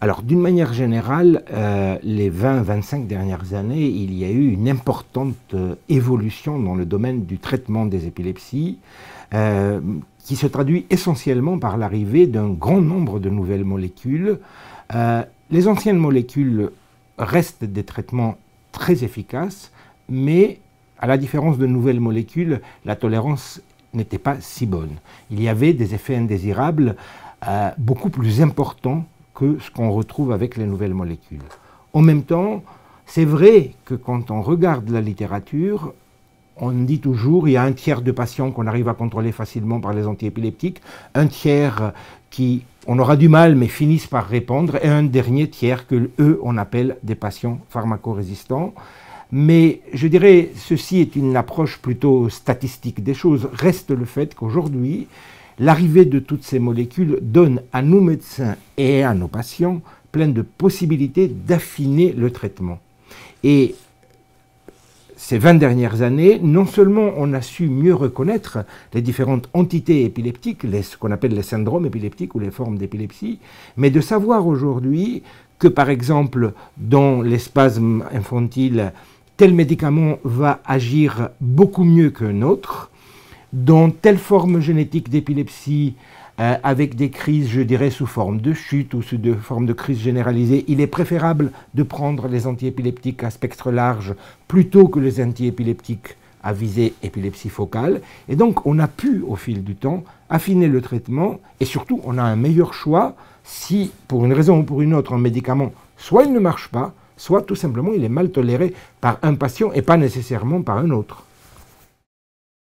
Alors, d'une manière générale, les 20-25 dernières années, il y a eu une importante évolution dans le domaine du traitement des épilepsies, qui se traduit essentiellement par l'arrivée d'un grand nombre de nouvelles molécules. Les anciennes molécules restent des traitements très efficaces, mais à la différence de nouvelles molécules, la tolérance n'était pas si bonne. Il y avait des effets indésirables beaucoup plus importants que ce qu'on retrouve avec les nouvelles molécules. En même temps, c'est vrai que quand on regarde la littérature, on dit toujours qu'il y a un tiers de patients qu'on arrive à contrôler facilement par les antiépileptiques, un tiers qui, on aura du mal mais finissent par répondre, et un dernier tiers que eux on appelle des patients pharmacorésistants. Mais je dirais, ceci est une approche plutôt statistique des choses. Reste le fait qu'aujourd'hui, l'arrivée de toutes ces molécules donne à nos médecins et à nos patients plein de possibilités d'affiner le traitement. Et ces 20 dernières années, non seulement on a su mieux reconnaître les différentes entités épileptiques, ce qu'on appelle les syndromes épileptiques ou les formes d'épilepsie, mais de savoir aujourd'hui que, par exemple, dans les spasmes infantiles, tel médicament va agir beaucoup mieux qu'un autre. Dans telle forme génétique d'épilepsie, avec des crises, je dirais, sous forme de chute ou sous forme de crise généralisée, il est préférable de prendre les antiépileptiques à spectre large plutôt que les antiépileptiques à visée épilepsie focale. Et donc, on a pu, au fil du temps, affiner le traitement et surtout, on a un meilleur choix si, pour une raison ou pour une autre, un médicament, soit il ne marche pas, soit tout simplement il est mal toléré par un patient et pas nécessairement par un autre.